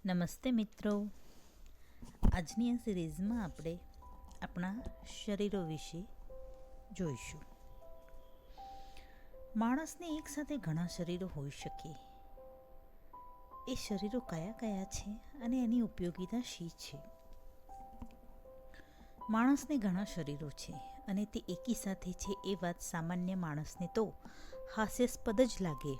નમસ્તે મિત્રો. આજની આ સિરીઝમાં આપણે આપણા શરીરો વિશે જોઈશું. માણસને એક સાથે ઘણા શરીરો હોઈ શકે. એ શરીરો કયા કયા છે અને એની ઉપયોગિતા શી છે? માણસને ઘણા શરીરો છે અને તે એકી સાથે છે એ વાત સામાન્ય માણસને તો હાસ્યાસ્પદ જ લાગે.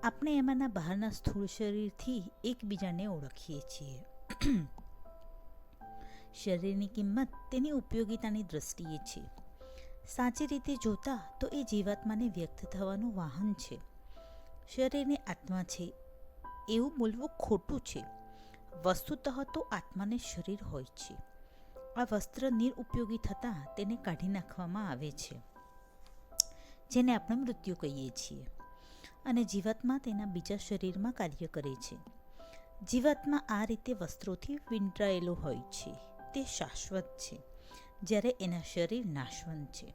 આપણે એમાંના બહારના સ્થૂળ શરીરથી એકબીજાને ઓળખીએ છીએ. શરીરની કિંમત તેની ઉપયોગિતાની દ્રષ્ટિએ છે. સાચી રીતે જોતા તો એ જીવાત્માને વ્યક્ત થવાનું વાહન છે. શરીરને આત્મા છે એવું બોલવું ખોટું છે. વસ્તુતઃ તો આત્માને શરીર હોય છે. આ વસ્ત્ર નિરુપયોગી થતાં તેને કાઢી નાખવામાં આવે છે, જેને આપણે મૃત્યુ કહીએ છીએ, અને જીવાત્મા તેના બીજા શરીરમાં કાર્ય કરે છે. જીવાત્મા આ રીતે વસ્ત્રોથી વીંટળાયેલો હોય છે. તે શાશ્વત છે, જ્યારે એના શરીર નાશવંત છે.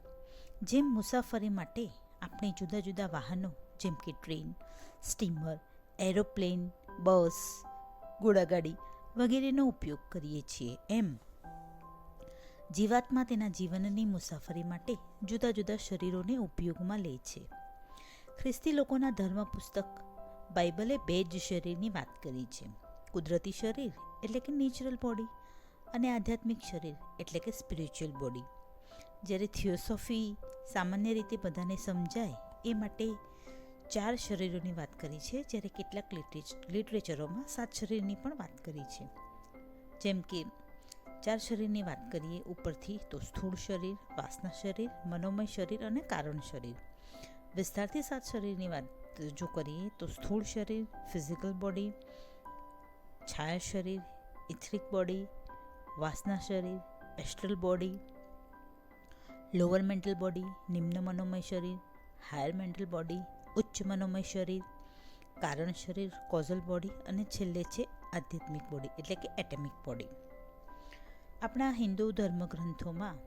જેમ મુસાફરી માટે આપણે જુદા જુદા વાહનો જેમ કે ટ્રેન, સ્ટીમર, એરોપ્લેન, બસ, ઘોડાગાડી વગેરેનો ઉપયોગ કરીએ છીએ, એમ જીવાત્મા તેના જીવનની મુસાફરી માટે જુદા જુદા શરીરોને ઉપયોગમાં લે છે. ખ્રિસ્તી લોકોના ધર્મ પુસ્તક બાઇબલે બે જ શરીરની વાત કરી છે: કુદરતી શરીર એટલે કે નેચરલ બોડી અને આધ્યાત્મિક શરીર એટલે કે સ્પિરિચ્યુઅલ બોડી. જ્યારે થિયોસોફી સામાન્ય રીતે બધાને સમજાય એ માટે 4 શરીરોની વાત કરી છે, જ્યારે કેટલાક લિટરેચરોમાં 7 શરીરની પણ વાત કરી છે. જેમ કે 4 શરીરની વાત કરીએ ઉપરથી તો સ્થૂળ શરીર, વાસના શરીર, મનોમય શરીર અને કારણ શરીર. વિસ્તારથી 7 શરીરની વાત જો કરીએ તો સ્થૂળ શરીર, ફિઝિકલ બોડી, છાયા શરીર, ઇથરિક બોડી, વાસના શરીર, astral body, lower mental body, નિમ્ન મનોમય શરીર, હાયર મેન્ટલ બોડી, ઉચ્ચ મનોમય શરીર, કારણ શરીર, કોઝલ બોડી, અને છેલ્લે છે આધ્યાત્મિક બોડી એટલે કે એટમિક બોડી. આપણા હિન્દુ ધર્મગ્રંથોમાં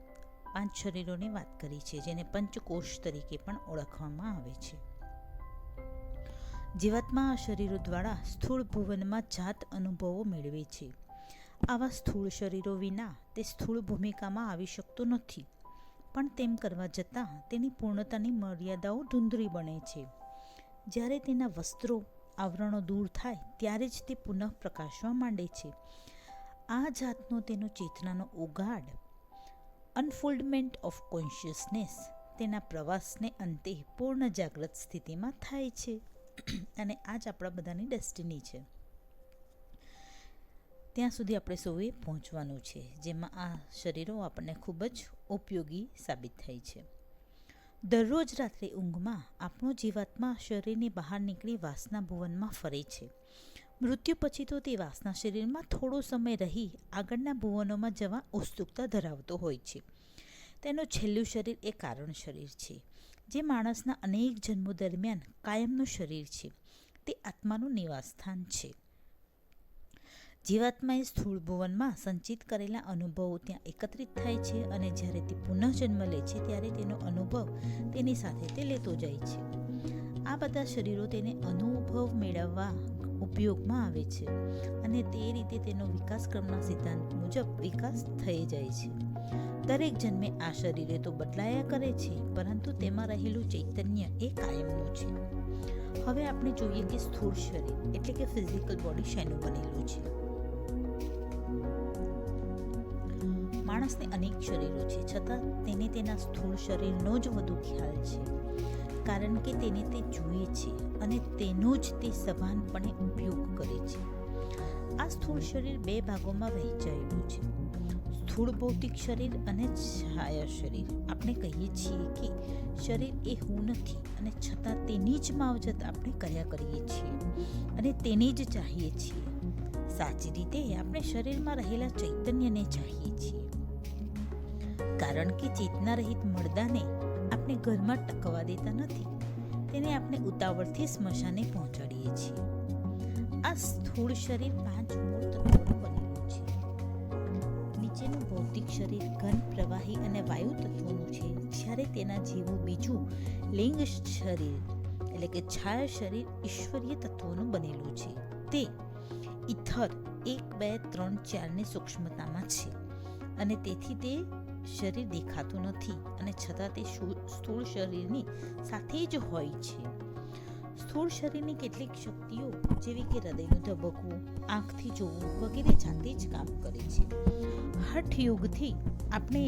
5 શરીરોની વાત કરી છે, જેને પંચકોશ તરીકે પણ ઓળખવામાં આવે છે. જીવાત્મા આ શરીરો દ્વારા સ્થૂળ ભુવનમાં જાત અનુભવો મેળવે છે. આવા સ્થૂળ શરીરો વિના તે સ્થૂળ ભૂમિકામાં આવી શકતો નથી, પણ તેમ કરવા જતાં તેની પૂર્ણતાની મર્યાદાઓ ધૂંધળી બને છે. જ્યારે તેના વસ્ત્રો, આવરણો દૂર થાય ત્યારે જ તે પુનઃ પ્રકાશવા માંડે છે. આ જાતનો તેનો ચેતનાનો ઉગાડ, અનફોલ્ડમેન્ટ ઓફ કોન્શિયસનેસ, તેના પ્રવાસને અંતે પૂર્ણ જાગૃત સ્થિતિમાં થાય છે. અને આ જ આપણા બધાની ડેસ્ટિની છે. ત્યાં સુધી આપણે સૌએ પહોંચવાનું છે, જેમાં આ શરીરો આપણને ખૂબ જ ઉપયોગી સાબિત થાય છે. દરરોજ રાત્રે ઊંઘમાં આપણો જીવાત્મા શરીરની બહાર નીકળી વાસના ભુવનમાં ફરે છે. મૃત્યુ પછી તો તે વાસના શરીરમાં થોડો સમય રહી આગળના ભુવનોમાં જવા ઉત્સુકતા ધરાવતો હોય છે. તેનું છેલ્લું શરીર એ કારણ શરીર છે, જે માણસના અનેક જન્મો દરમિયાન કાયમનું શરીર છે. તે આત્માનું નિવાસસ્થાન છે. જીવાત્માએ સ્થૂળ ભુવનમાં સંચિત કરેલા અનુભવો ત્યાં એકત્રિત થાય છે, અને જ્યારે તે પુનઃજન્મ લે છે ત્યારે તેનો અનુભવ તેની સાથે તે લેતો જાય છે. આ બધા શરીરો તેને અનુભવ મેળવવા ઉપયોગમાં આવે છે, અને તે રીતે તેનો વિકાસક્રમના સિદ્ધાંત મુજબ વિકાસ થઈ જાય છે. દરેક જન્મે આ શરીરે તો બદલાયા કરે છે, પરંતુ તેમાં રહેલું ચૈતન્ય એ કાયમનું છે. હવે આપણે જોઈએ કે સ્થૂળ શરીર એટલે કે ફિઝિકલ બોડી શેનું બનેલું છે. માણસને અનેક શરીરો છે, છતાં તેને તેના સ્થૂળ શરીરનો જ વધુ ખ્યાલ છે, કારણ કે તેને તે જુએ છે અને તેનો જ તે સભાનપણે ઉપયોગ કરે છે. આ સ્થૂળ શરીર 2 ભાગોમાં વહેંચાયેલું છે: સ્થૂળ ભૌતિક શરીર અને છાયા શરીર. આપણે કહીએ છીએ કે શરીર એ હું નથી, અને છતાં તેની જ માવજત આપણે કર્યા કરીએ છીએ અને તેને જ ચાહીએ છીએ. સાચી રીતે આપણે શરીરમાં રહેલા ચૈતન્યને ચાહીએ છીએ, કારણ કે ચેતના રહિત મરદાને આપણે ઘરમાં ટકવા દેતા નથી. તેને આપણે ઉતાવળથી સ્મશાને પહોંચાડીએ છીએ. આ સ્થૂળ શરીર 5 મૂળ તત્વોનું બનેલું છે. નીચેનું ભૌતિક શરીર ઘન, પ્રવાહી અને વાયુ તત્વોનું છે, જ્યારે તેના જેવું બીજું લિંગ શરીર એટલે કે છાયા શરીર ઈશ્વરીય તત્વોનું બનેલું છે. તે ઇથર 1, 2, 3, 4ની સૂક્ષ્મતામાં છે અને તેથી તે શરીર દેખાતું નથી અને છતાં તે સ્થૂળ શરીરની સાથે જ હોય છે. સ્થૂળ શરીરની કેટલીક શક્તિઓ જેવી કે હૃદયનું ધબકવું, આંખથી જોવું વગેરે જાતે જ કામ કરે છે. હઠયોગથી આપણે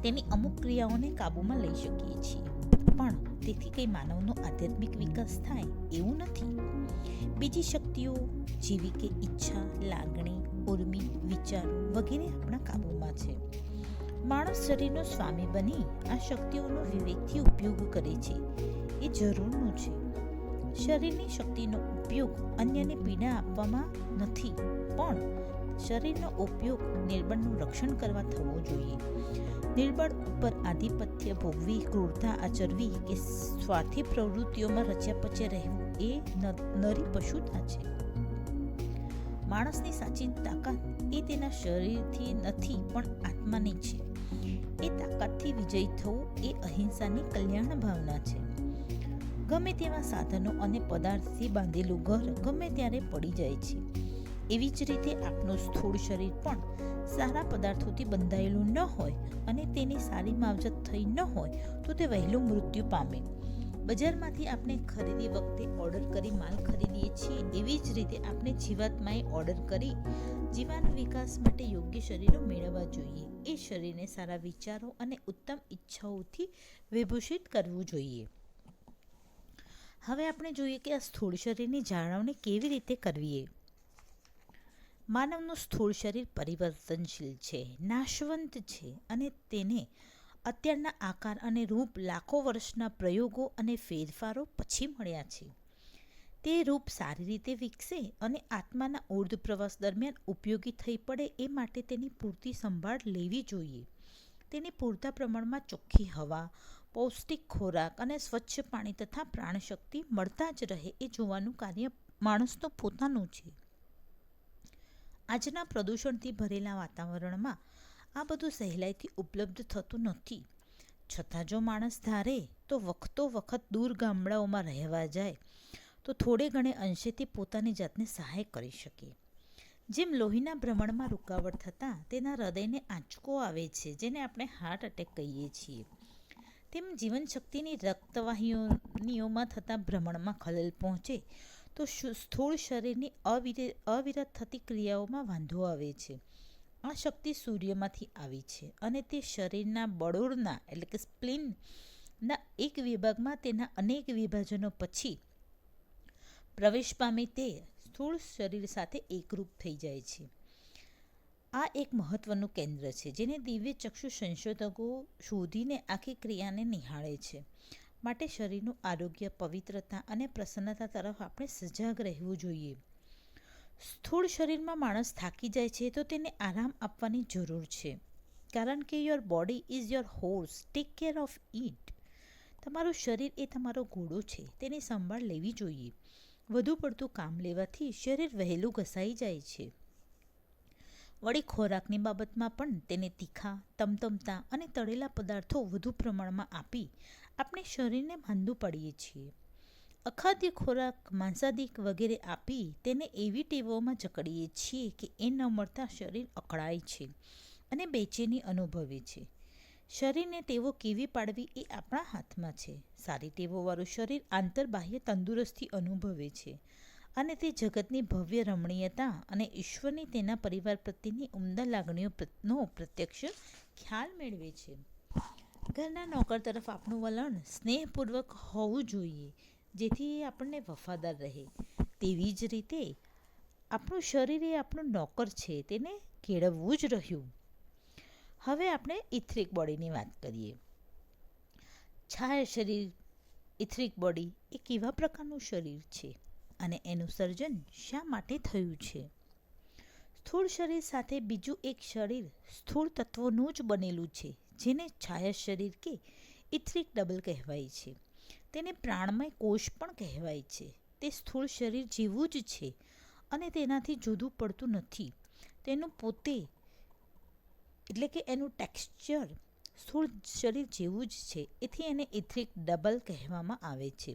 તેની અમુક ક્રિયાઓને કાબૂમાં લઈ શકીએ છીએ, પણ તેથી કંઈ માનવનો આધ્યાત્મિક વિકાસ થાય એવું નથી. બીજી શક્તિઓ જેવી કે ઈચ્છા, લાગણી, ઉર્મિ, વિચારો વગેરે આપણા કાબૂમાં છે. માણસ શરીરનો સ્વામી બની આ શક્તિઓનો વિવેકથી ઉપયોગ કરે છે એ જરૂરનું છે. શરીરની શક્તિનો ઉપયોગ અન્યને પીડા આપવામાં નથી, પણ શરીરનો ઉપયોગ નિર્બળનું રક્ષણ કરવા થવો જોઈએ. નિર્બળ ઉપર આધિપત્ય ભોગવી, ક્રૂરતા આચરવી કે સ્વાર્થી પ્રવૃત્તિઓમાં રચ્યા પચ્યા રહેવું એ નરી પશુતા છે. માણસની સાચી તાકાત એ તેના શરીરથી નથી પણ આત્માની છે. એ તાકાતથી વિજયી થવું એ અહિંસાની કલ્યાણ ભાવના છે. ગમે તેવા સાધનો અને પદાર્થથી બાંધેલું ઘર ગમે ત્યારે પડી જાય છે. એવી જ રીતે આપણું સ્થૂળ શરીર પણ સારા પદાર્થોથી બંધાયેલું ન હોય અને તેની સારી માવજત થઈ ન હોય તો તે વહેલું મૃત્યુ પામે. બજારમાંથી આપણે ખરીદી વખતે ઓર્ડર કરી માલ ખરીદીએ છીએ, એવી જ રીતે આપણે જીવાત્માએ ઓર્ડર કરી જીવાન વિકાસ માટે યોગ્ય શરીરો મેળવવા જોઈએ. એ શરીરને સારા વિચારો અને ઉત્તમ ઈચ્છાઓથી વિભૂષિત કરવું જોઈએ. હવે આપણે જોઈએ કે આ સ્થૂળ શરીરની જાળવણી કેવી રીતે કરવી. માનવનું સ્થૂળ શરીર પરિવર્તનશીલ છે, નાશવંત છે અને તેને અત્યારના આકાર અને રૂપ લાખો વર્ષના પ્રયોગો અને ફેરફારો પછી મળ્યા છે. તે રૂપ સારી રીતે વિકસે અને આત્માના ઉર્ધ પ્રવાસ દરમિયાન ઉપયોગી થઈ પડે એ માટે તેની પૂરતી સંભાળ લેવી જોઈએ. તેને પૂરતા પ્રમાણમાં ચોખ્ખી હવા, પૌષ્ટિક ખોરાક અને સ્વચ્છ પાણી તથા પ્રાણશક્તિ મળતા જ રહે એ જોવાનું કાર્ય માણસનું પોતાનું છે. આજના પ્રદૂષણથી ભરેલા વાતાવરણમાં આ બધું સહેલાઈથી ઉપલબ્ધ થતું નથી. છતાં જો માણસ ધારે તો વખતો વખત દૂર ગામડાઓમાં રહેવા જાય તો થોડે ઘણે અંશેથી પોતાની જાતને સહાય કરી શકે. જેમ લોહીના ભ્રમણમાં રૂકાવટ થતાં તેના હૃદયને આંચકો આવે છે, જેને આપણે હાર્ટ એટેક કહીએ છીએ, તેમ જીવનશક્તિની રક્તવાહિનીઓમાં થતા ભ્રમણમાં ખલેલ પહોંચે તો સ્થૂળ શરીરની અવિરત થતી ક્રિયાઓમાં વાંધો આવે છે. આ શક્તિ સૂર્યમાંથી આવી છે અને તે શરીરના બળોરના એટલે કે સ્પ્લીનના એક વિભાગમાં તેના અનેક વિભાજનો પછી પ્રવેશ પામી તે સ્થૂળ શરીર સાથે એકરૂપ થઈ જાય છે. આ એક મહત્વનું કેન્દ્ર છે જેને દિવ્ય ચક્ષુ સંશોધકો શોધીને આખી ક્રિયાને નિહાળે છે. માટે શરીરનું આરોગ્ય, પવિત્રતા અને પ્રસન્નતા તરફ આપણે સજાગ રહેવું જોઈએ. સ્થૂળ શરીરમાં માણસ થાકી જાય છે તો તેને આરામ આપવાની જરૂર છે, કારણ કે your body is your horse, take care of it. તમારું શરીર એ તમારો ઘોડો છે, તેની સંભાળ લેવી જોઈએ. વધુ પડતું કામ લેવાથી શરીર વહેલું ઘસાઈ જાય છે. વળી ખોરાકની બાબતમાં પણ તેને તીખા, તમતમતા અને તળેલા પદાર્થો વધુ પ્રમાણમાં આપી આપણે શરીરને માંદું પાડીએ છીએ. અખાદ્ય ખોરાક, માંસાદિક વગેરે આપી તેને એવી ટેવોમાં જકડીએ છીએ કે એ ન મળતા શરીર અકળાય છે અને બેચેની અનુભવે છે. શરીરને ટેવો કેવી પાડવી એ આપણા હાથમાં છે. સારી ટેવોવાળું શરીર આંતરબાહ્ય તંદુરસ્તી અનુભવે છે અને તે જગતની ભવ્ય રમણીયતા અને ઈશ્વરની તેના પરિવાર પ્રત્યેની ઉમદા લાગણીઓનો પ્રત્યક્ષ ખ્યાલ મેળવે છે. ઘરના નોકર તરફ આપણું વલણ સ્નેહપૂર્વક હોવું જોઈએ, જેથી એ આપણને વફાદાર રહે. તેવી જ રીતે આપણું શરીર એ આપણું નોકર છે, તેને કેળવવું જ રહ્યું. હવે આપણે ઇથરિક બોડીની વાત કરીએ. છાયા શરીર, ઇથરિક બોડી એ કેવા પ્રકારનું શરીર છે અને એનું સર્જન શા માટે થયું છે? સ્થૂળ શરીર સાથે બીજું એક શરીર સ્થૂળ તત્વોનું જ બનેલું છે, જેને છાયા શરીર કે ઇથરિક ડબલ કહેવાય છે. તેને પ્રાણમય કોષ પણ કહેવાય છે. તે સ્થૂળ શરીર જેવું જ છે અને તેનાથી જુદું પડતું નથી. તેનું પોતે એટલે કે એનું ટેક્સચર સ્થૂળ શરીર જેવું જ છે, એથી એને ઇથરિક ડબલ કહેવામાં આવે છે.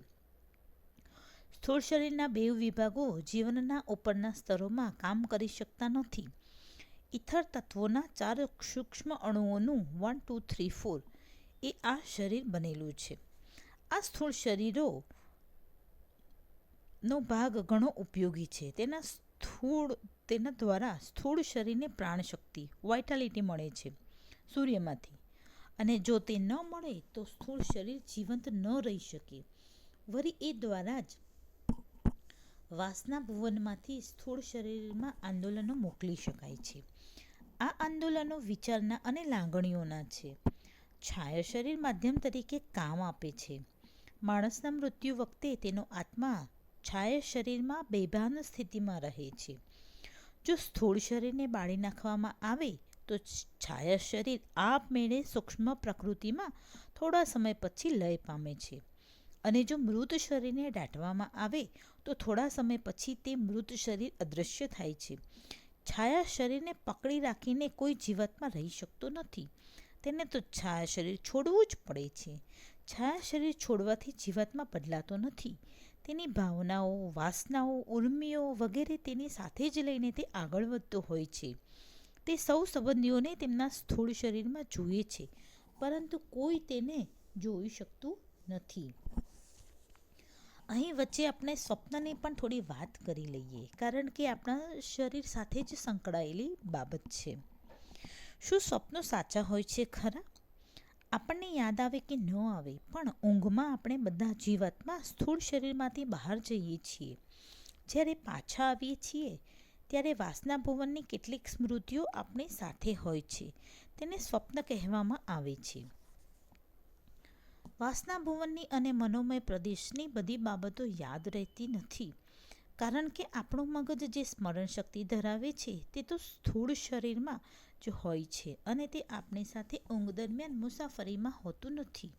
સ્થૂળ શરીરના બે વિભાગો જીવનના ઉપરના સ્તરોમાં કામ કરી શકતા નથી. ઇથર તત્વોના 4 સૂક્ષ્મ અણુઓનું 1, 2, 3, 4 એ આ શરીર બનેલું છે. આ સ્થૂળ શરીરો નો ભાગ ઘણો ઉપયોગી છે. તેના દ્વારા સ્થૂળ શરીરને પ્રાણશક્તિ વાઇટાલિટી મળે છે સૂર્યમાંથી, અને જો તે ન મળે તો સ્થૂળ શરીર જીવંત ન રહી શકે. વળી એ દ્વારા જ વાસના ભુવનમાંથી સ્થૂળ શરીરમાં આંદોલનો મોકલી શકાય છે. આ આંદોલનો વિચારના અને લાગણીઓના છે. છાયા શરીર માધ્યમ તરીકે કામ આપે છે. માણસના મૃત્યુ વખતે તેનો આત્મા છાયા શરીરમાં બેભાન સ્થિતિમાં રહે છે. જો સ્થૂળ શરીરને બાળી નાખવામાં આવે તો છાયા શરીર આપમેળે સૂક્ષ્મ પ્રકૃતિમાં થોડા સમય પછી લય પામે છે, અને જો મૃત શરીરને દાટવામાં આવે તો થોડા સમય પછી તે મૃત શરીર અદૃશ્ય થાય છે. છાયા શરીરને પકડી રાખીને કોઈ જીવાત્મા રહી શકતો નથી. તેને તો છાયા શરીર છોડવું જ પડે છે. છાયા શરીર છોડવાથી જીવાત્મા બદલાતો નથી. તેની ભાવનાઓ, વાસનાઓ, ઉર્મિઓ વગેરે તેની સાથે જ લઈને તે આગળ વધતો હોય છે. તે સૌ સંબંધીઓને તેમના સ્થૂળ શરીરમાં જુએ છે, પરંતુ કોઈ તેને જોઈ શકતું નથી. અહીં વચ્ચે આપણે સ્વપ્નની પણ થોડી વાત કરી લઈએ, કારણ કે આપણા શરીર સાથે જ સંકળાયેલી બાબત છે. શું સ્વપ્નો સાચા હોય છે ખરા? આપણને યાદ આવે કે ન આવે, પણ ઊંઘમાં આપણે બધા જીવાત્મા સ્થૂળ શરીરમાંથી બહાર જઈએ છીએ. જ્યારે પાછા આવીએ છીએ ત્યારે વાસના ભુવનની કેટલીક સ્મૃતિઓ આપણી સાથે હોય છે. તેને સ્વપ્ન કહેવામાં આવે છે. વાસના ભુવનની અને મનોમય પ્રદેશની બધી બાબતો યાદ રહેતી નથી, કારણ કે આપણું મગજ જે સ્મરણ શક્તિ ધરાવે છે તે તો સ્થૂળ શરીરમાં જ હોય છે, અને તે આપણી સાથે ઊંઘ દરમિયાન મુસાફરીમાં હોતું નથી.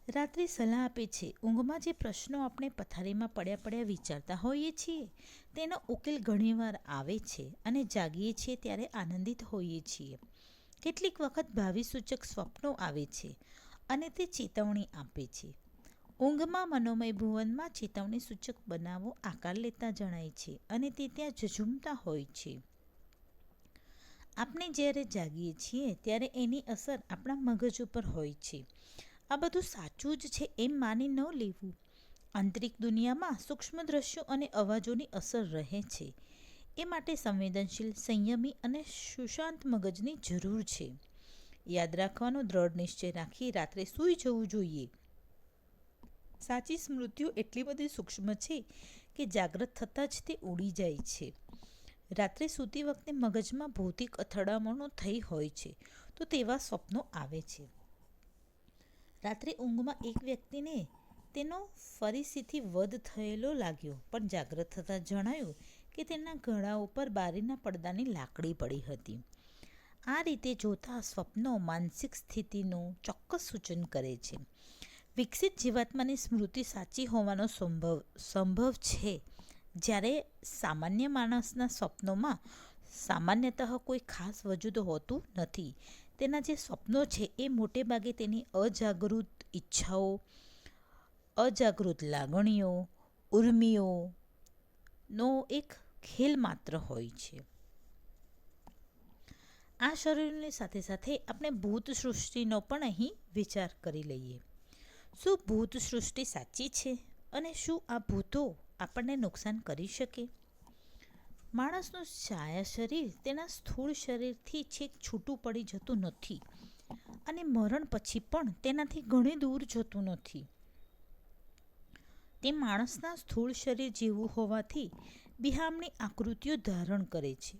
રાત્રિ સલાહ આપે છે. ઊંઘમાં જે પ્રશ્નો આપણે પથારીમાં પડ્યા વિચારતા હોઈએ છીએ તેનો ઉકેલ ઘણીવાર આવે છે, અને જાગીએ છીએ ત્યારે આનંદિત હોઈએ છીએ. કેટલીક વખત ભાવિ સૂચક સ્વપ્નો આવે છે અને તે ચેતવણી આપે છે. ઊંઘમાં મનોમય ભુવનમાં ચેતવણી સૂચક બનાવો આકાર લેતા જણાય છે, અને તે ત્યાં ઝઝૂમતા હોય છે. આપણે જ્યારે જાગીએ છીએ ત્યારે એની અસર આપણા મગજ ઉપર હોય છે. આ બધું સાચું જ છે એમ માની ન લેવું. આંતરિક દુનિયામાં સૂક્ષ્મ દ્રશ્યો અને અવાજોની અસર રહે છે. એ માટે સંવેદનશીલ, સંયમી અને સુશાંત મગજની જરૂર છે. યાદ રાખવાનો દ્રઢ નિશ્ચય રાખી રાત્રે સૂઈ જવું જોઈએ. સાચી સ્મૃતિઓ એટલી બધી સૂક્ષ્મ છે કે જાગ્રત થતાં જ તે ઉડી જાય છે. રાત્રે સૂતી વખતે મગજમાં ભૌતિક અથડામણો થઈ હોય છે તો તેવા સ્વપ્નો આવે છે. રાત્રે ઊંઘમાં એક વ્યક્તિને તેનો ફરીસીથી વધ થયેલો લાગ્યો, પણ જાગ્રત થતાં જણાયું કે તેના ગળા ઉપર બારીના પડદાની લાકડી પડી હતી. આ રીતે જોતા સ્વપ્નો માનસિક સ્થિતિનું ચોક્કસ સૂચન કરે છે. વિકસિત જીવાત્માની સ્મૃતિ સાચી હોવાનો સંભવ છે. જ્યારે સામાન્ય માણસના સ્વપ્નોમાં સામાન્યતઃ કોઈ ખાસ વજૂદ હોતું નથી. તેના જે સ્વપ્નો છે એ મોટે ભાગે તેની અજાગૃત ઈચ્છાઓ, અજાગૃત લાગણીઓ, ઉર્મિઓનો એક ખેલ માત્ર હોય છે. આ શરીરની સાથે સાથે આપણે ભૂત સૃષ્ટિનો પણ અહીં વિચાર કરી લઈએ. શું ભૂત સૃષ્ટિ સાચી છે? અને શું આ ભૂતો આપણને નુકસાન કરી શકે? માણસનું છાયા શરીર તેના સ્થૂળ શરીરથી છેક છૂટું પડી જતું નથી, અને મરણ પછી પણ તેનાથી ઘણી દૂર જતું નથી. તે માણસના સ્થૂળ શરીર જેવું હોવાથી બિહામણી આકૃતિઓ ધારણ કરે છે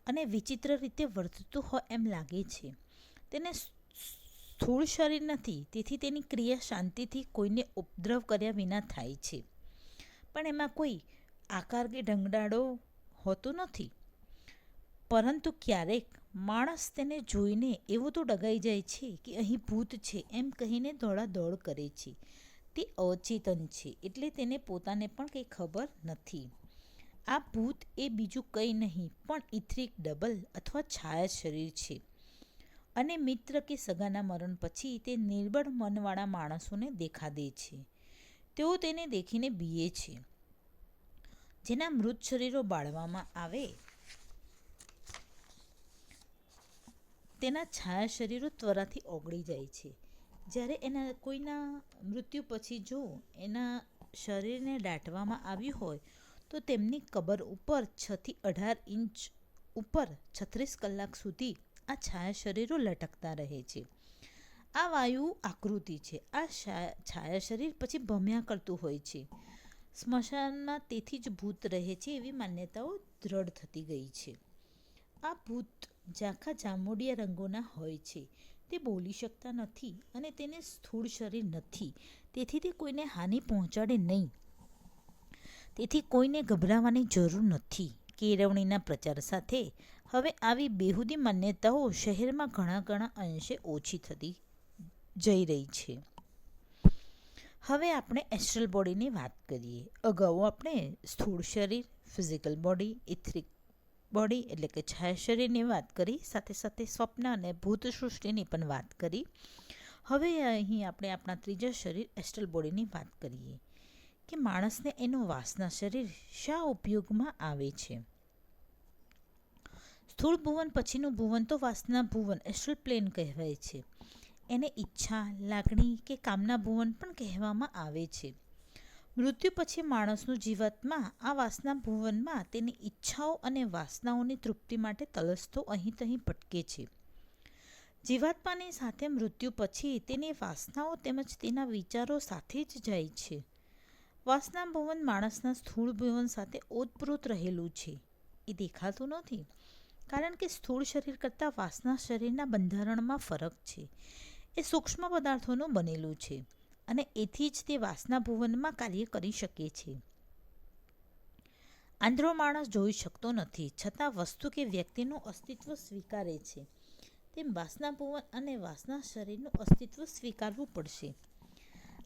અને વિચિત્ર રીતે વર્તતું હોય એમ લાગે છે. તેને સ્થૂળ શરીર નથી, તેથી તેની ક્રિયા શાંતિથી કોઈને ઉપદ્રવ કર્યા વિના થાય છે, પણ એમાં કોઈ આકાર કે ઢંગડાળો હોતો નથી. પરંતુ ક્યારેક માણસ તેને જોઈને એવો તો ડગાઈ જાય છે કે અહીં ભૂત છે એમ કહીને દોડાદોડ કરે છે. તે અચેતન છે, એટલે તેને પોતાને પણ કંઈ ખબર નથી. આ ભૂત એ બીજું કંઈ નહીં પણ ઇથરિક ડબલ અથવા છાયા શરીર છે, અને મિત્ર કે સગાના મરણ પછી તે નિર્બળ મનવાળા માણસોને દેખા દે છે. તેઓ તેને દેખીને બીએ છે. જેના મૃત શરીરો બાળવામાં આવે તેના છાયા શરીરો ત્વરાથી ઓગળી જાય છે. જ્યારે કોઈના મૃત્યુ પછી જો એના શરીરને દાટવામાં આવ્યું હોય તો તેમની કબર ઉપર 6 થી 18 ઇંચ ઉપર 36 કલાક સુધી આ છાયા શરીરો લટકતા રહે છે. આ વાયુ આકૃતિ છે. આ છાયા શરીર પછી ભમ્યા કરતું હોય છે. સ્મશાનમાં તેથી જ ભૂત રહે છે એવી માન્યતાઓ દ્રઢ થતી ગઈ છે. આ ભૂત ઝાંખા જાંબુડિયા રંગોના હોય છે. તે બોલી શકતા નથી અને તેને સ્થૂળ શરીર નથી. તેથી તે કોઈને હાનિ પહોંચાડે નહીં. તેથી કોઈને ગભરાવાની જરૂર નથી. કેળવણીના પ્રચાર સાથે હવે આવી બેહુદી માન્યતાઓ શહેરમાં ઘણા અંશે ઓછી થતી જઈ રહી છે. હવે આપણે એસ્ટ્રલ બોડીની વાત કરીએ. અગાઉ આપણે સ્થૂળ શરીર, ફિઝિકલ બોડી, ઇથરિક બોડી એટલે કે છાયા શરીરની વાત કરી. સાથે સાથે સ્વપ્ન અને ભૂત સૃષ્ટિની પણ વાત કરી. હવે અહીં આપણે આપણા ત્રીજા શરીર એસ્ટ્રલ બોડીની વાત કરીએ કે માણસને એનું વાસના શરીર શા ઉપયોગમાં આવે છે. સ્થૂળ ભુવન પછીનું ભુવન તો વાસના ભુવન એસ્ટ્રલ પ્લેન કહેવાય છે. એને ઈચ્છા, લાગણી કે કામના ભુવન પણ કહેવામાં આવે છે. મૃત્યુ પછી માણસનું જીવાત્મા આ વાસના ભુવનમાં તેની ઈચ્છાઓ અને વાસનાઓની તૃપ્તિ માટે તલસતો અહીં તહીં ભટકે છે. જીવાત્માની સાથે મૃત્યુ પછી તેની વાસનાઓ તેમજ તેના વિચારો સાથે જ જાય છે. વાસના ભુવન માણસના સ્થૂળ ભુવન સાથે ઓતપ્રોત રહેલું છે. એ દેખાતું નથી કારણ કે સ્થૂળ શરીર કરતાં વાસના શરીરના બંધારણમાં ફરક છે. એ સૂક્ષ્મ પદાર્થોનું બનેલું છે અને એથી જ તે વાસના ભુવનમાં કાર્ય કરી શકે છે. આંધળો માણસ જોઈ શકતો નથી છતાં વસ્તુ કે વ્યક્તિનું અસ્તિત્વ સ્વીકારે છે. તેમ વાસના ભુવન અને વાસના શરીરનું અસ્તિત્વ સ્વીકારવું પડશે.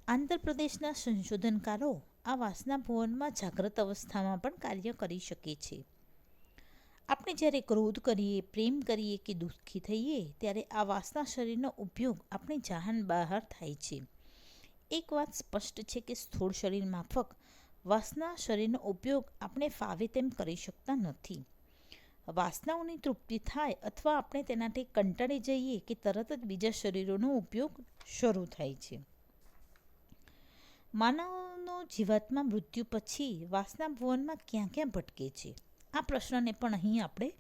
આંધ્રપ્રદેશના સંશોધનકારો આ વાસના ભુવનમાં જાગ્રત અવસ્થામાં પણ કાર્ય કરી શકે છે. આપણે જ્યારે ક્રોધ કરીએ, પ્રેમ કરીએ કે દુઃખી થઈએ ત્યારે આ વાસના શરીરનો ઉપયોગ આપણી જાન બહાર થાય છે. એક વાત સ્પષ્ટ છે કે સ્થૂળ શરીર માફક વાસના શરીરનો ઉપયોગ આપણે ફાવે તેમ કરી શકતા નથી. વાસનાઓની તૃપ્તિ થાય અથવા આપણે તેનાથી કંટાળી જઈએ કે તરત જ બીજા શરીરોનો ઉપયોગ શરૂ થાય છે. માનવનો જીવાત્મા મૃત્યુ પછી વાસના ભુવનમાં ક્યાં ક્યાં ભટકે છે? આ પ્રશ્નને પણ અહીં આપણે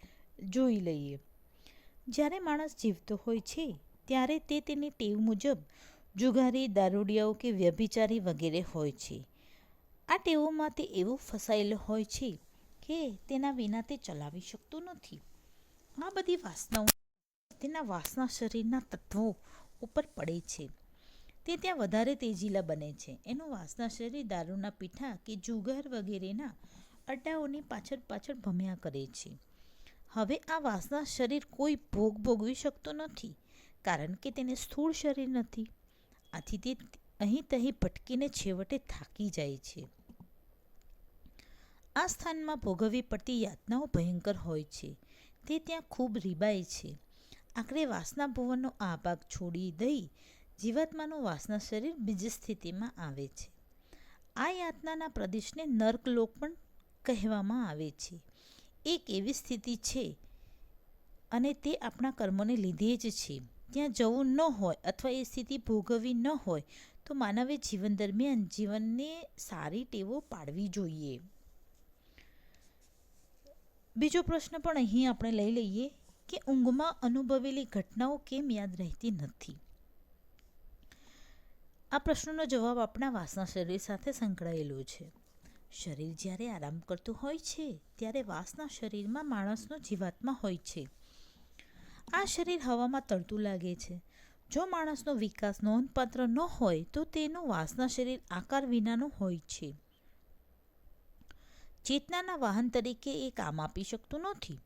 જોઈ લઈએ. જ્યારે માણસ જીવતો હોય છે ત્યારે તે તેની ટેવ મુજબ જુગારી, દારૂડિયાઓ કે વ્યભિચારી વગેરે હોય છે. આ ટેવોમાં તે એવો ફસાયેલો હોય છે કે તેના વિના તે ચલાવી શકતો નથી. આ બધી વાસનાઓ તેના વાસના શરીરના તત્વો ઉપર પડે છે. તે ત્યાં વધારે તેજીલા બને છે. એનું વાસના શરીર દારૂના પીઠા કે જુગાર વગેરેના અડ્ડાઓની પાછળ ભમ્યા કરે છે. હવે આ વાસના શરીર કોઈ ભોગ ભોગવી શકતો નથી કારણ કે તેને સ્થૂળ શરીર નથી. આથી તે અહીં તહીં ભટકીને છેવટે થાકી જાય છે. આ સ્થાનમાં ભોગવવી પડતી યાતનાઓ ભયંકર હોય છે. તે ત્યાં ખૂબ રીબાય છે. આખરે વાસના ભુવનનો આ ભાગ છોડી દઈ જીવાત્માનું વાસના શરીર બીજી સ્થિતિમાં આવે છે. આ યાતનાના પ્રદેશને નર્કલોક પણ કહેવામાં આવે છે. એક એવી સ્થિતિ છે અને તે આપણા કર્મોને લીધે જ છે. ત્યાં જવું ન હોય અથવા એ સ્થિતિ ભોગવવી ન હોય તો માનવે જીવન દરમિયાન જીવનને સારી ટેવો પાડવી જોઈએ. બીજો પ્રશ્ન પણ અહીં આપણે લઈ લઈએ કે ઊંઘમાં અનુભવેલી ઘટનાઓ કેમ યાદ રહેતી નથી? આ પ્રશ્નનો જવાબ આપણા વાસના શરીર સાથે સંકળાયેલો છે. શરીર જ્યારે આરામ કરતું હોય છે ત્યારે વાસના શરીરમાં માણસનો જીવાત્મા હોય છે. આ શરીર હવામાં તરતું લાગે છે. જો માણસનો વિકાસ નોંધપાત્ર ન હોય તો તેનું વાસના શરીર આકાર વિનાનું હોય છે. ચેતનાના વાહન તરીકે એ કામ આપી શકતું નથી.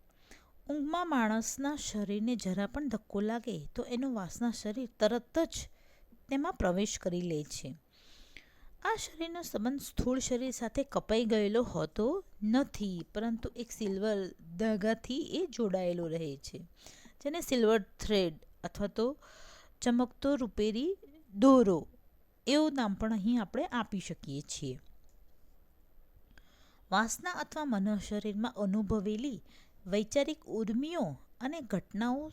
ઊંઘમાં માણસના શરીરને જરા પણ ધક્કો લાગે તો એનું વાસના શરીર તરત જ તેમાં પ્રવેશ કરી લે છે. આ શરીરનો સંબંધ સ્થૂળ શરીર સાથે કપાઈ ગયેલો હોતો નથી પરંતુ એક સિલ્વર ધાગાથી એ જોડાયેલો રહે છે જેને સિલ્વર થ્રેડ અથવા તો ચમકતો રૂપેરી દોરો એવું નામ પણ અહીં આપણે આપી શકીએ છીએ. વાસના અથવા મન શરીરમાં અનુભવેલી વૈચારિક ઉર્મિઓ અને ઘટનાઓ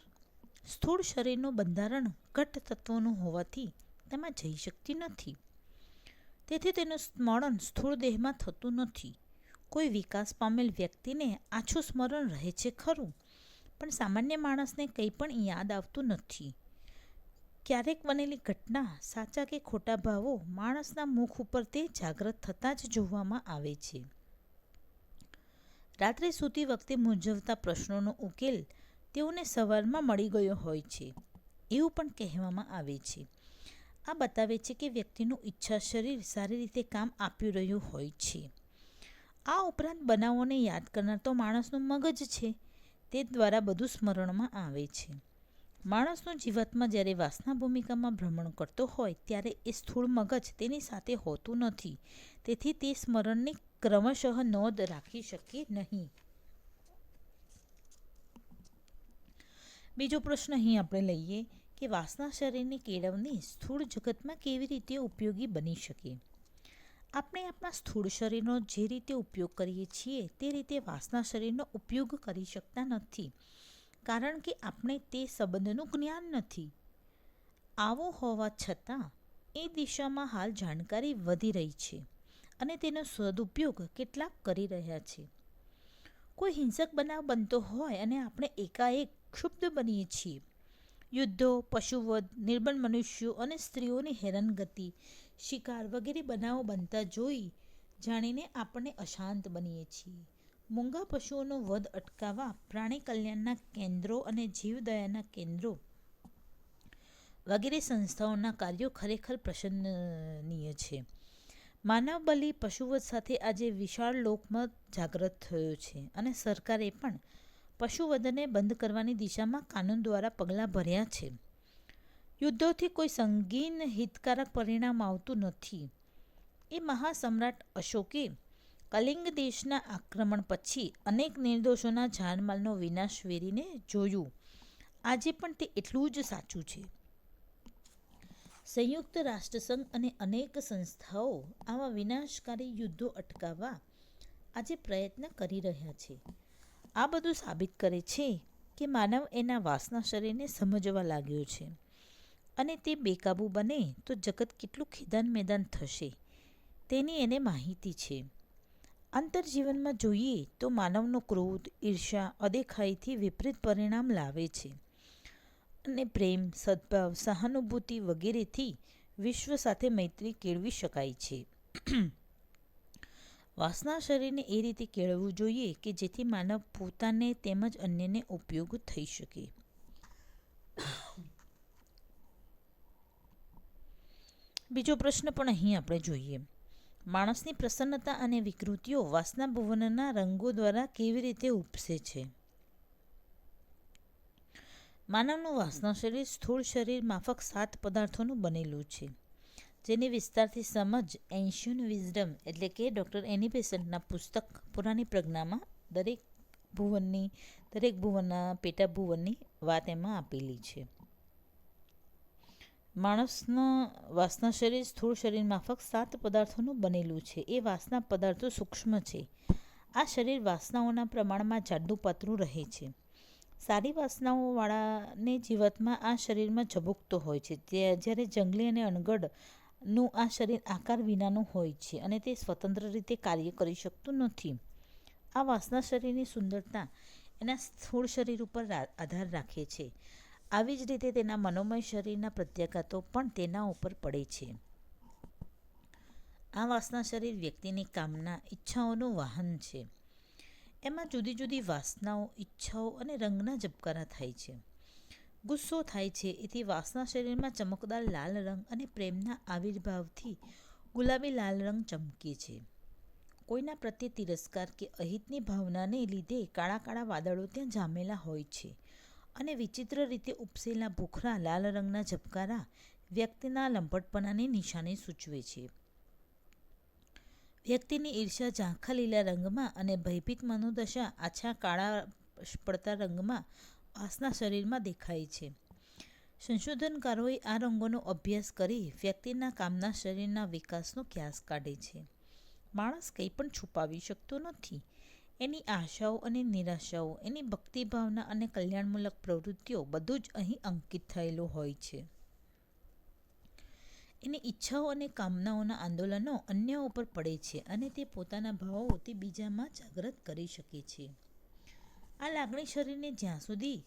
સ્થૂળ શરીરનું બંધારણ ઘટ તત્વોનું હોવાથી તેમાં જઈ શકતી નથી. તેથી તેનું સ્મરણ સ્થૂળ દેહમાં થતું નથી. કોઈ વિકાસ પામેલ વ્યક્તિને આછું સ્મરણ રહે છે ખરું, પણ સામાન્ય માણસને કંઈ પણ યાદ આવતું નથી. ક્યારેક બનેલી ઘટના, સાચા કે ખોટા ભાવો માણસના મુખ ઉપર તે જાગ્રત થતાં જ જોવામાં આવે છે. રાત્રે સૂતી વખતે મૂંઝવતા પ્રશ્નોનો ઉકેલ તેઓને સવારમાં મળી ગયો હોય છે, એવું પણ કહેવામાં આવે છે. આ બતાવે છે કે વ્યક્તિનું ઈચ્છા શરીર સારી રીતે કામ આપી રહ્યું હોય છે. આ ઉપરાંત બનાવોને યાદ કરનાર તો માણસનું મગજ છે, તે દ્વારા બધું સ્મરણમાં આવે છે. માણસનું જીવાત્મા જ્યારે વાસના ભૂમિકામાં ભ્રમણ કરતો હોય ત્યારે એ સ્થૂળ મગજ તેની સાથે હોતું નથી. તેથી તે સ્મરણની ક્રમશઃ નોંધ રાખી શકે નહીં. બીજો પ્રશ્ન અહીં આપણે લઈએ કે વાસના શરીરની કેળવણી સ્થૂળ જગતમાં કેવી રીતે ઉપયોગી બની શકે. આપણે આપણા સ્થૂળ શરીરનો જે રીતે ઉપયોગ કરીએ છીએ તે રીતે વાસના શરીરનો ઉપયોગ કરી શકતા નથી, કારણ કે આપણે તે સંબંધનું જ્ઞાન નથી. આવું હોવા છતાં એ દિશામાં હાલ જાણકારી વધી રહી છે અને તેનો સદુપયોગ કેટલાક કરી રહ્યા છે. કોઈ હિંસક બનાવ બનતો હોય અને આપણે એકાએક ક્ષુબ્ધ બનીએ છીએ. યુદ્ધો, પશુવધ, નિર્બળ મનુષ્યો અને સ્ત્રીઓની હેરાનગતિ, શિકાર વગેરે બનાવો બનતા જોઈ જાણીને આપણે અશાંત બનીએ છીએ. મૂંગા પશુઓનો વધ અટકાવવા પ્રાણી કલ્યાણના કેન્દ્રો અને જીવદયાના કેન્દ્રો વગેરે સંસ્થાઓના કાર્યો ખરેખર પ્રશંસનીય છે. માનવ બલિ પશુવધ સાથે આજે વિશાળ લોકમત જાગૃત થયો છે અને સરકારે પણ પશુવધને બંધ કરવાની દિશામાં કાનૂન દ્વારા પગલાં ભર્યા છે. યુદ્ધોથી કોઈ સંગીન હિતકારક પરિણામ આવતું નથી. એ મહાસમ્રાટ અશોકે કલિંગ દેશના આક્રમણ પછી અનેક નિર્દોષોના જાનમાલનો વિનાશ વેરીને જોયું. આજે પણ તે એટલું જ સાચું છે. સંયુક્ત રાષ્ટ્રસંઘ અને અનેક સંસ્થાઓ આવા વિનાશકારી યુદ્ધો અટકાવવા આજે પ્રયત્ન કરી રહ્યા છે. આ બધું સાબિત કરે છે કે માનવ એના વાસના શરીરને સમજવા લાગ્યો છે અને તે બેકાબૂ બને તો જગત કેટલું ખેદાન મેદાન થશે તેની એને માહિતી છે. આંતરજીવનમાં જોઈએ તો માનવનો ક્રોધ, ઈર્ષ્યા અદેખાઈથી વિપરીત પરિણામ લાવે છે અને પ્રેમ, સદ્ભાવ, સહાનુભૂતિ વગેરેથી વિશ્વ સાથે મૈત્રી કેળવી શકાય છે. વાસના શરીરને એ રીતે કેળવવું જોઈએ કે જેથી માનવ પોતાને તેમજ અન્યને ઉપયોગ થઈ શકે. બીજો પ્રશ્ન પણ અહીં આપણે જોઈએ. માણસની પ્રસન્નતા અને વિકૃતિઓ વાસના ભુવનના રંગો દ્વારા કેવી રીતે ઉપસે છે? માનવનું વાસના શરીર સ્થૂળ શરીર માફક 7 પદાર્થોનું બનેલું છે, જેની વિસ્તારથી સમજ એન્શિયન્ટ વિઝડમ એટલે કે ડૉક્ટર એની બેસન્ટના પુસ્તક પુરાણી પ્રજ્ઞામાં દરેક ભુવનના પેટા ભુવનની વાત એમાં આપેલી છે. માણસના વાસના શરીર સ્થૂળ શરીર માફક 7 પદાર્થોનું બનેલું છે. એ વાસના પદાર્થો સૂક્ષ્મ છે. આ શરીર વાસનાઓના પ્રમાણમાં જાડું પાતળું રહે છે. સારી વાસનાઓવાળાને જીવાત્મા આ શરીરમાં ઝબૂકતો હોય છે, જ્યારે જંગલી અને અણઘડનું આ શરીર આકાર વિનાનું હોય છે અને તે સ્વતંત્ર રીતે કાર્ય કરી શકતું નથી. આ વાસના શરીરની સુંદરતા એના સ્થૂળ શરીર ઉપર આધાર રાખે છે. આવી જ રીતે તેના મનોમય શરીરના પ્રત્યાઘાતો પણ તેના ઉપર પડે છે. આ વાસના શરીર વ્યક્તિની કામના, ઈચ્છાઓનું વાહન છે. એમાં જુદી જુદી વાસનાઓ, ઈચ્છાઓ અને રંગના ઝબકારા થાય છે. ગુસ્સો થાય છે એથી વાસના શરીરમાં ચમકદાર લાલ રંગ અને પ્રેમના આવિર્ભાવથી ગુલાબી લાલ રંગ ચમકે છે. કોઈના પ્રત્યે તિરસ્કાર કે અહિતની ભાવનાને લીધે કાળા કાળા વાદળો ત્યાં જામેલા હોય છે અને વિચિત્ર રીતે ઉપસેલા ભૂખરા લાલ રંગના ઝબકારા વ્યક્તિના લંપટપણાની નિશાની સૂચવે છે. વ્યક્તિની ઈર્ષ્યા ઝાંખા લીલા રંગમાં અને ભયભીત મનોદશા આછા કાળા પડતા રંગમાં વાસના શરીરમાં દેખાય છે. સંશોધનકારોએ આ રંગોનો અભ્યાસ કરી વ્યક્તિના કામના શરીરના વિકાસનો ક્યાસ કાઢે છે. માણસ કંઈ પણ છુપાવી શકતો નથી. એની આશાઓ અને નિરાશાઓ, એની ભક્તિભાવના અને કલ્યાણમૂલક પ્રવૃત્તિઓ બધું જ અહીં અંકિત થયેલું હોય છે. એની ઈચ્છાઓ અને કામનાઓના આંદોલનો અન્ય ઉપર પડે છે અને તે પોતાના ભાવો તે બીજામાં જાગૃત કરી શકે છે. આ લાગણી શરીરને જ્યાં સુધી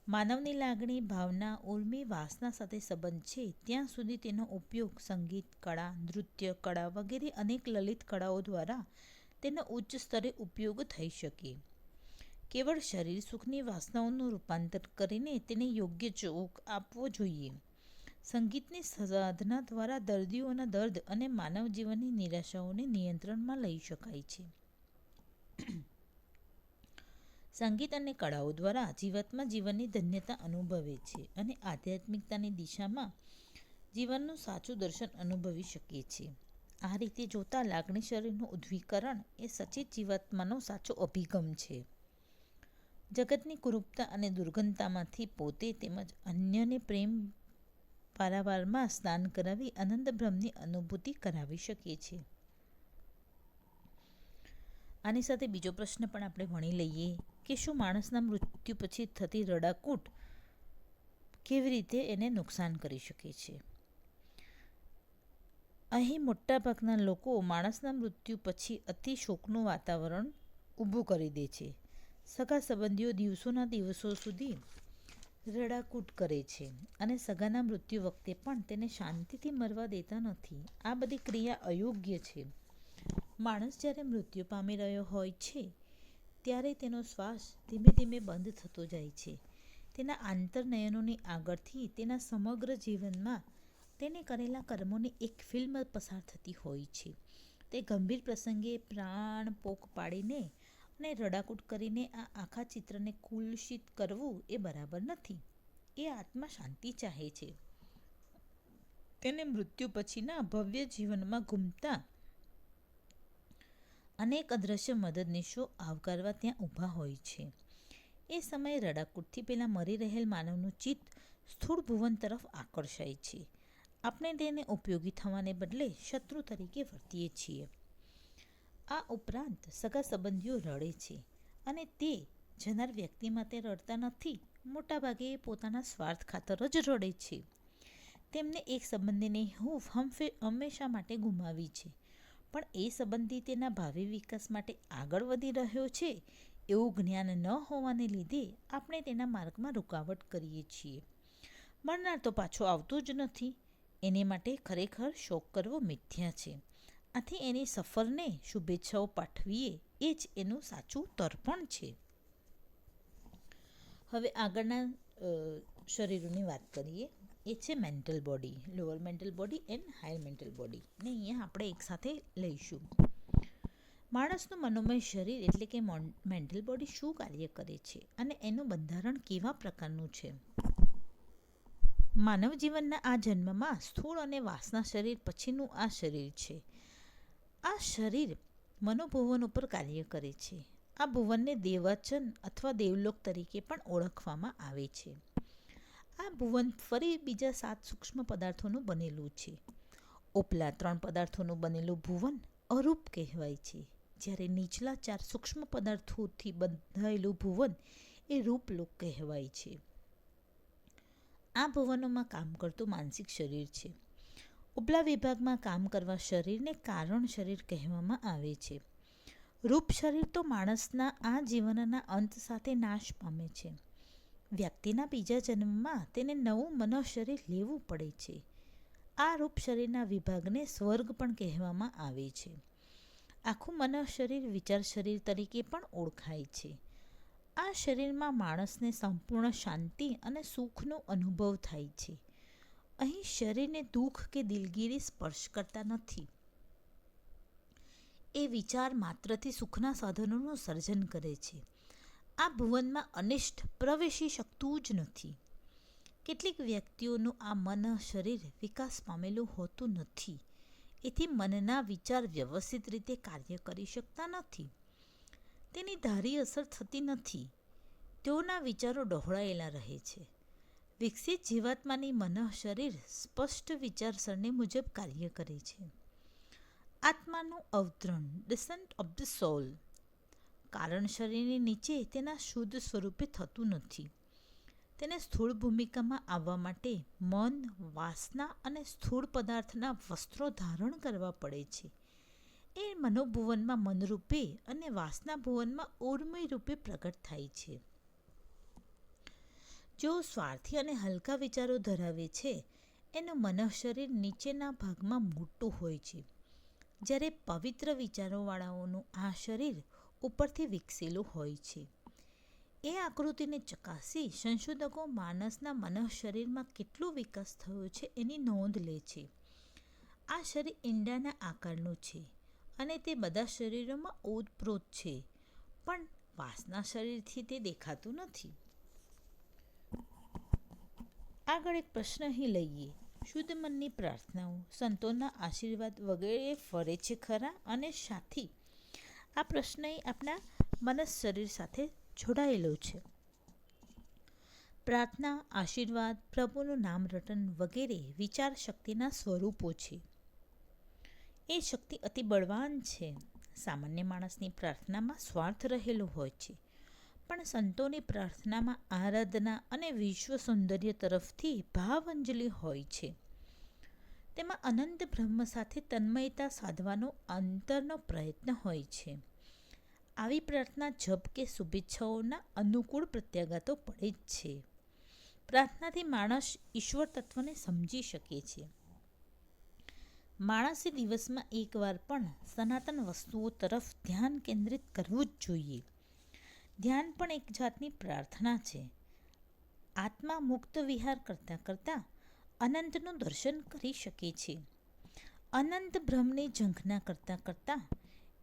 માનવની લાગણી, ભાવના, ઉર્મી, વાસના સાથે સંબંધ છે ત્યાં સુધી તેનો ઉપયોગ સંગીત, કળા, નૃત્ય કળા વગેરે અનેક લલિત કળાઓ દ્વારા તેનો ઉચ્ચ સ્તરે ઉપયોગ થઈ શકે. કેવળ શરીર સુખની વાસનાઓનું રૂપાંતર કરીને તેને યોગ્ય ચોક આપવો જોઈએ. સંગીતની સાધના દ્વારા દર્દીઓના દર્દ અને માનવ જીવનની નિરાશાઓને નિયંત્રણમાં લઈ શકાય છે. સંગીત અને કળાઓ દ્વારા જીવાત્મા જીવનની ધન્યતા અનુભવે છે અને આધ્યાત્મિકતાની દિશામાં જીવનનું સાચું દર્શન અનુભવી શકે છે. આ રીતે જોતા લાગણી શરીરનું ઉદ્દીકરણ એ સચેત જીવાત્માનો સાચો અભિગમ છે. જગતની કુરૂપતા અને દુર્ગંધતામાંથી પોતે તેમજ અન્યને પ્રેમ પારાવારમાં સ્નાન કરાવી આનંદ બ્રહ્મની અનુભૂતિ કરાવી શકે છે. આની સાથે બીજો પ્રશ્ન પણ આપણે ભણી લઈએ કે શું માણસના મૃત્યુ પછી થતી રડાકૂટ કેવી રીતે એને નુકસાન કરી શકે છે? અહીં મોટાભાગના લોકો માણસના મૃત્યુ પછી અતિ શોકનું વાતાવરણ ઊભું કરી દે છે. સગા સંબંધીઓ દિવસોના દિવસો સુધી રડાકૂટ કરે છે અને સગાના મૃત્યુ વખતે પણ તેને શાંતિથી મરવા દેતા નથી. આ બધી ક્રિયા અયોગ્ય છે. માણસ જ્યારે મૃત્યુ પામી રહ્યો હોય છે ત્યારે તેનો શ્વાસ ધીમે ધીમે બંધ થતો જાય છે. તેના આંતરનયનોની આગળથી તેના સમગ્ર જીવનમાં તેને કરેલા કર્મોની એક ફિલ્મ પસાર થતી હોય છે. તે ગંભીર પ્રસંગે પ્રાણ પોક પાડીને અને રડાકૂટ કરીને આ આખા ચિત્રને કુલષિત કરવું એ બરાબર નથી. એ આત્મા શાંતિ ચાહે છે. તેને મૃત્યુ પછીના ભવ્ય જીવનમાં ઘૂમતા અનેક અદ્રશ્ય મદદનીશો આવકારવા ત્યાં ઊભા હોય છે. એ સમયે રડાકૂટથી પેલા મરી રહેલ માનવનું ચિત્ત સ્થૂળ ભુવન તરફ આકર્ષાય છે. આપણે તેને ઉપયોગી થવાને બદલે શત્રુ તરીકે વર્તીએ છીએ. આ ઉપરાંત સગા સંબંધીઓ રડે છે અને તે જનાર વ્યક્તિ માટે રડતા નથી. મોટાભાગે પોતાના સ્વાર્થ ખાતર જ રડે છે. તેમને એક સંબંધીને હંમેશા માટે ગુમાવી છે, પણ એ સંબંધી તેના ભાવિ વિકાસ માટે આગળ વધી રહ્યો છે એવું જ્ઞાન ન હોવાને લીધે આપણે તેના માર્ગમાં રૂકાવટ કરીએ છીએ. મરનાર તો પાછો આવતો જ નથી. એને માટે ખરેખર શોક કરવો મિથ્યા છે. આથી એની સફરને શુભેચ્છાઓ પાઠવીએ એ જ એનું સાચું તર્પણ છે. હવે આગળના શરીરોની વાત કરીએ. એ છે mental body, lower mental body and higher mental body. ને અહીંયા આપણે એકસાથે લઈશું. માણસનું મનોમય શરીર એટલે કે મેન્ટલ બોડી શું કાર્ય કરે છે અને એનું બંધારણ કેવા પ્રકારનું છે? માનવ જીવનના આ જન્મમાં સ્થૂળ અને વાસના શરીર પછીનું આ શરીર છે. આ શરીર મનોભુવન ઉપર કાર્ય કરે છે. આ ભુવનને દેવાચન અથવા દેવલોક તરીકે પણ ઓળખવામાં આવે છે. આ ભુવન ફરી બીજા 7 સૂક્ષ્મ પદાર્થોનું બનેલું છે. ઉપલા 3 પદાર્થોનું બનેલું ભુવન અરૂપ કહેવાય છે, જ્યારે નીચલા 4 સૂક્ષ્મ પદાર્થોથી બંધાયેલું ભુવન એ રૂપલોક કહેવાય છે. આ ભુવનોમાં કામ કરતું માનસિક શરીર છે. ઉપલા વિભાગમાં કામ કરવા શરીરને કારણ શરીર કહેવામાં આવે છે. રૂપ શરીર તો માણસના આ જીવનના અંત સાથે નાશ પામે છે. વ્યક્તિના બીજા જન્મમાં તેને નવું મન શરીર લેવું પડે છે. આ રૂપ શરીરના વિભાગને સ્વર્ગ પણ કહેવામાં આવે છે. આખું મન શરીર વિચાર શરીર તરીકે પણ ઓળખાય છે. આ શરીરમાં માણસને સંપૂર્ણ શાંતિ અને સુખનો અનુભવ થાય છે. અહીં શરીરને દુઃખ કે દિલગીરી સ્પર્શ કરતા નથી. એ વિચાર માત્રથી સુખના સાધનોનું સર્જન કરે છે. આ ભુવનમાં અનિષ્ટ પ્રવેશી શકતું જ નથી. કેટલીક વ્યક્તિઓનું આ મન શરીર વિકાસ પામેલું હોતું નથી. એથી મનના વિચાર વ્યવસ્થિત રીતે કાર્ય કરી શકતા નથી. તેની ધારી અસર થતી નથી. તેઓના વિચારો ડહોળાયેલા રહે છે. વિકસિત જીવાત્માની મનઃ શરીર સ્પષ્ટ વિચારસરણી મુજબ કાર્ય કરે છે. આત્માનું અવતરણ, ડિસન્ટ ઓફ ધ સોલ, કારણ શરીરની નીચે તેના શુદ્ધ સ્વરૂપે થતું નથી. તેને સ્થૂળ ભૂમિકામાં આવવા માટે મન, વાસના અને સ્થૂળ પદાર્થના વસ્ત્રો ધારણ કરવા પડે છે. એ મનોભુવનમાં મનરૂપે અને વાસના ભુવનમાં ઉર્મી રૂપે પ્રગટ થાય છે. જો સ્વાર્થી અને હલકા વિચારો ધરાવે છે એનું મનઃ શરીર નીચેના ભાગમાં મોટું હોય છે, જ્યારે પવિત્ર વિચારોવાળાઓનું આ શરીર ઉપરથી વિકસેલું હોય છે. એ આકૃતિને ચકાસી સંશોધકો માણસના મનઃ શરીરમાં કેટલો વિકાસ થયો છે એની નોંધ લે છે. આ શરીર ઈંડાના આકારનું છે અને તે બધા શરીરોમાં ઓતપ્રોત છે, પણ વાસના શરીરથી તે દેખાતું નથી. આગળ એક પ્રશ્ન અહીં લઈએ. શુદ્ધ મનની પ્રાર્થનાઓ, સંતોના આશીર્વાદ વગેરે ફરે છે ખરા અને શાથી? આ પ્રશ્ન આપણા મનસ શરીર સાથે જોડાયેલો છે. પ્રાર્થના, આશીર્વાદ, પ્રભુનું નામ રટન વગેરે વિચાર શક્તિના સ્વરૂપો છે. એ શક્તિ અતિ બળવાન છે. સામાન્ય માણસની પ્રાર્થનામાં સ્વાર્થ રહેલો હોય છે, પણ સંતોની પ્રાર્થનામાં આરાધના અને વિશ્વ સૌંદર્ય તરફથી ભાવાંજલિ હોય છે. તેમાં અનંત બ્રહ્મ સાથે તન્મયતા સાધવાનો અંતરનો પ્રયત્ન હોય છે. આવી પ્રાર્થના જપ કે શુભેચ્છાઓના અનુકૂળ પ્રત્યાઘાતો પડે જ છે. પ્રાર્થનાથી માણસ ઈશ્વર તત્વને સમજી શકે છે. માણસે દિવસમાં એકવાર પણ સનાતન વસ્તુઓ તરફ ધ્યાન કેન્દ્રિત કરવું જ જોઈએ. ધ્યાન પણ એક જાતની પ્રાર્થના છે. આત્મા મુક્ત વિહાર કરતાં કરતાં અનંતનું દર્શન કરી શકે છે. અનંત બ્રહ્મની ઝંખના કરતાં કરતાં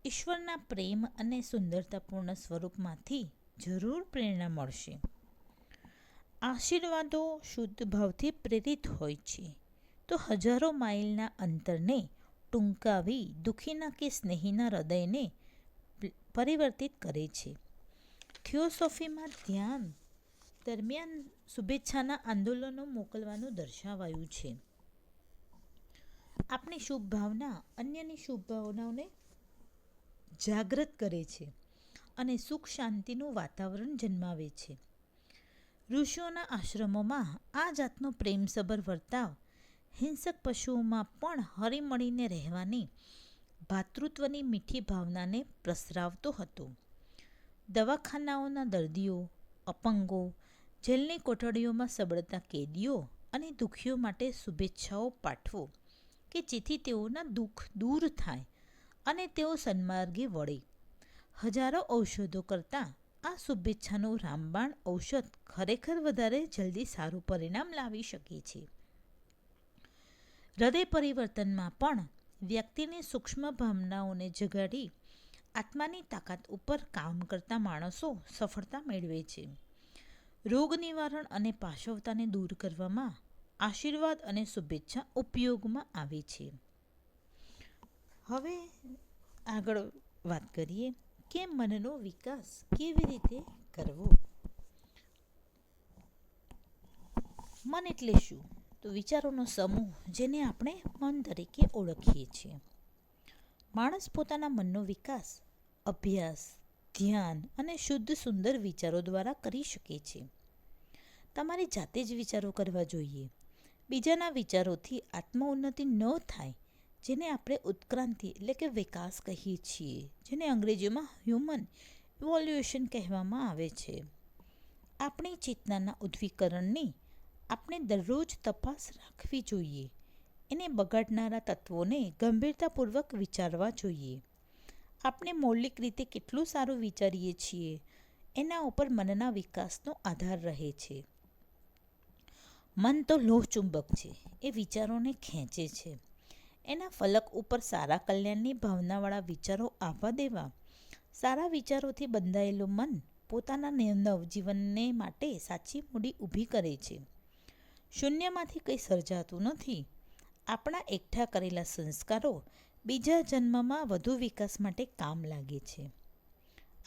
ઈશ્વરના પ્રેમ અને સુંદરતાપૂર્ણ સ્વરૂપમાંથી જરૂર પ્રેરણા મળશે. આશીર્વાદો શુદ્ધ ભાવથી પ્રેરિત હોય છે તો હજારો માઇલના અંતરને ટૂંકાવી દુઃખીના કે સ્નેહીના હૃદયને પરિવર્તિત કરે છે. થિયોસોફીમાં ધ્યાન દરમિયાન શુભેચ્છાના આંદોલનો મોકલવાનું દર્શાવાયું છે. આપણી શુભ ભાવના અન્યની શુભ ભાવનાઓને જાગૃત કરે છે અને સુખ શાંતિનું વાતાવરણ જન્માવે છે. ઋષિઓના આશ્રમોમાં આ જાતનો પ્રેમસભર વર્તાવ હિંસક પશુઓમાં પણ હળીમળીને રહેવાની ભાતૃત્વની મીઠી ભાવનાને પ્રસરાવતો હતો. દવાખાનાઓના દર્દીઓ, અપંગો, જેલની કોઠડીઓમાં સબળતા કેદીઓ અને દુઃખીઓ માટે શુભેચ્છાઓ પાઠવો કે જેથી તેઓના દુઃખ દૂર થાય અને તેઓ સન્માર્ગે વળે. હજારો ઔષધો કરતાં આ શુભેચ્છાનું રામબાણ ઔષધ ખરેખર વધારે જલ્દી સારું પરિણામ લાવી શકે છે. હૃદય પરિવર્તનમાં પણ વ્યક્તિની સૂક્ષ્મ ભાવનાઓને જગાડી આત્માની તાકાત ઉપર કામ કરતા માણસો સફળતા મેળવે છે. રોગ નિવારણ અને પાશવતાને દૂર કરવામાં આશીર્વાદ અને શુભેચ્છા ઉપયોગમાં આવે છે. હવે આગળ વાત કરીએ કે મનનો વિકાસ કેવી રીતે કરવો. મન એટલે શું? તો વિચારોનો સમૂહ જેને આપણે મન તરીકે ઓળખીએ છીએ. માણસ પોતાના મનનો વિકાસ અભ્યાસ, ધ્યાન અને શુદ્ધ સુંદર વિચારો દ્વારા કરી શકે છે. તમારે જાતે જ વિચારો કરવા જોઈએ. બીજાના વિચારોથી આત્મોન્નતિ ન થાય, જેને આપણે ઉત્ક્રાંતિ એટલે કે વિકાસ કહીએ છીએ, જેને અંગ્રેજીમાં હ્યુમન ઇવોલ્યુશન કહેવામાં આવે છે. આપણી ચેતનાના ઉદ્દીકરણની આપણે દરરોજ તપાસ રાખવી જોઈએ. એને બગાડનારા તત્વોને ગંભીરતાપૂર્વક વિચારવા જોઈએ. આપણે મૌલિક રીતે કેટલું સારું વિચારીએ છીએ એના ઉપર મનના વિકાસનો આધાર રહે છે. મન તો લોહચુંબક છે. એ વિચારોને ખેંચે છે. એના ફલક ઉપર સારા કલ્યાણની ભાવનાવાળા વિચારો આવવા દેવા. સારા વિચારોથી બંધાયેલું મન પોતાના નવજીવનને માટે સાચી મૂડી ઊભી કરે છે. શૂન્યમાંથી કંઈ સર્જાતું નથી. આપણા એકઠા કરેલા સંસ્કારો બીજા જન્મમાં વધુ વિકાસ માટે કામ લાગે છે.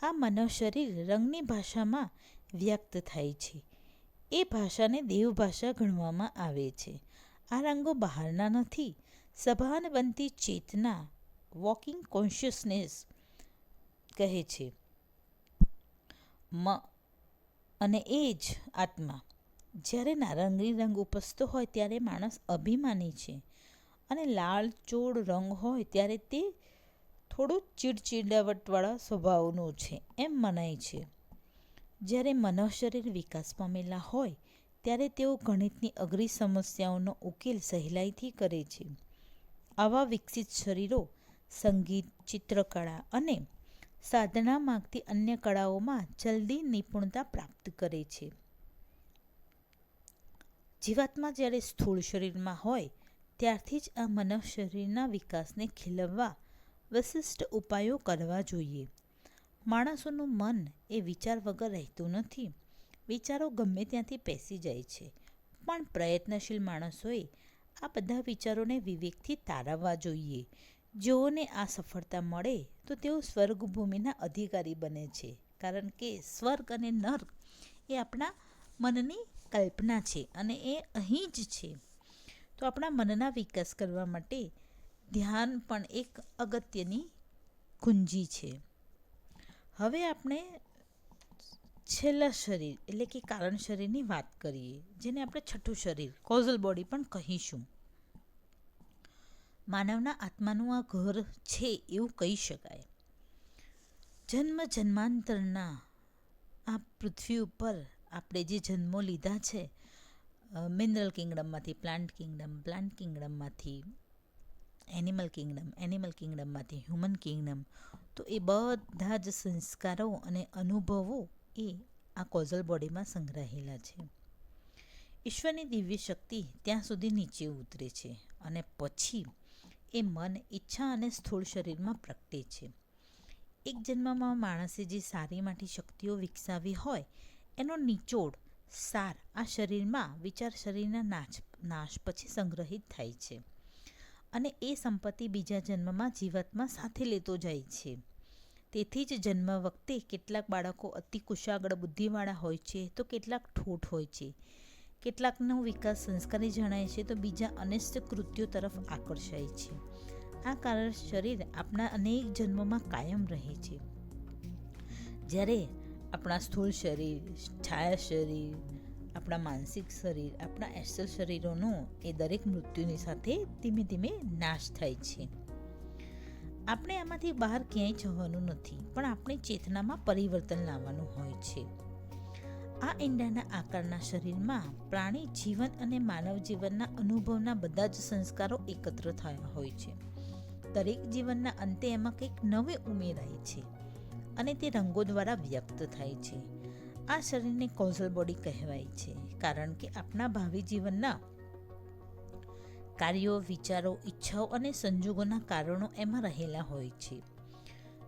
આ મનઃ શરીર રંગની ભાષામાં વ્યક્ત થાય છે. એ ભાષાને દેવભાષા ગણવામાં આવે છે. આ રંગો બહારના નથી, સભાન બનતી ચેતના, વોકિંગ કોન્શિયસનેસ કહે છે. અને એ જ આત્મા. જ્યારે નારંગી રંગ ઉપસતો હોય ત્યારે માણસ અભિમાની છે, અને લાલ ચોળ રંગ હોય ત્યારે તે થોડું ચીડચીડાવટવાળા સ્વભાવનું છે એમ મનાય છે. જ્યારે મનઃશરીર વિકાસ પામેલા હોય ત્યારે તેઓ ગણિતની અઘરી સમસ્યાઓનો ઉકેલ સહેલાઈથી કરે છે. આવા વિકસિત શરીરો સંગીત, ચિત્રકળા અને સાધના માંગતી અન્ય કળાઓમાં જલ્દી નિપુણતા પ્રાપ્ત કરે છે. જીવાત્મા જ્યારે સ્થૂળ શરીરમાં હોય ત્યારથી જ આ મનઃશરીરના વિકાસને ખીલવવા વિશિષ્ટ ઉપાયો કરવા જોઈએ. માણસોનું મન એ વિચાર વગર રહેતું નથી. વિચારો ગમે ત્યાંથી પેસી જાય છે, પણ પ્રયત્નશીલ માણસોએ આ બધા વિચારોને વિવેકથી તારવવા જોઈએ. જેઓને આ સફળતા મળે તો તેઓ સ્વર્ગભૂમિના અધિકારી બને છે, કારણ કે સ્વર્ગ અને નર્ક એ આપણા મનની કલ્પના છે અને એ અહીં જ છે. તો આપણા મનના વિકાસ કરવા માટે ધ્યાન પણ એક અગત્યની કુંજી છે. હવે આપણે છેલ્લા શરીર એટલે કે કારણ શરીરની વાત કરીએ, જેને આપણે છઠ્ઠું શરીર કોઝલ બોડી પણ કહીશું. માનવના આત્માનું આ ઘર છે એવું કહી શકાય. જન્મ જન્માંતરના આ પૃથ્વી ઉપર આપણે જે જન્મો લીધા છે, મિનરલ કિંગડમમાંથી પ્લાન્ટ કિંગડમમાંથી એનિમલ કિંગડમમાંથી હ્યુમન કિંગડમ, તો એ બધા જ સંસ્કારો અને અનુભવો એ આ કોઝલ બોડીમાં સંગ્રહેલા છે. ઈશ્વરની દિવ્ય શક્તિ ત્યાં સુધી નીચે ઉતરે છે અને પછી એ મન, ઈચ્છા અને સ્થૂળ શરીરમાં પ્રગટે છે. એક જન્મમાં માણસે જે સારી માઠી શક્તિઓ વિકસાવી હોય એનો નિચોડ સાર આ શરીરમાં વિચાર શરીરના નાશ પછી સંગ્રહિત થાય છે, અને એ સંપત્તિ બીજા જન્મમાં જીવાત્મા સાથે લેતો જાય છે. તેથી જ જન્મ વખતે કેટલાક બાળકો અતિ કુશાગ્ર બુદ્ધિવાળા હોય છે, તો કેટલાક ઠોઠ હોય છે. કેટલાકનો વિકાસ સંસ્કારી જણાય છે, તો બીજા અનિષ્ટ કૃત્યો તરફ આકર્ષાય છે. આ કારણ શરીર આપણા અનેક જન્મોમાં કાયમ રહે છે. જ્યારે આપણા સ્થૂળ શરીર, છાયા શરીર, આપણા માનસિક શરીર, આપણા એસ્ટલ શરીરોનો એ દરેક મૃત્યુની સાથે ધીમે ધીમે નાશ થાય છે. આપણે આમાંથી બહાર ક્યાંય જવાનું નથી, પણ આપણી ચેતનામાં પરિવર્તન લાવવાનું હોય છે. આ ઈંડાના આકારના શરીરમાં પ્રાણી જીવન અને માનવ જીવનના અનુભવના બધા જ સંસ્કારો એકત્ર થયા હોય છે. દરેક જીવનના અંતે એમાં કંઈક નવે ઉમેરાય છે અને તે રંગો દ્વારા વ્યક્ત થાય છે. આ શરીરને કોઝલ બોડી કહેવાય છે, કારણ કે આપણા ભાવિ જીવનના કાર્યો, વિચારો, ઈચ્છાઓ અને સંજોગોના કારણો એમાં રહેલા હોય છે.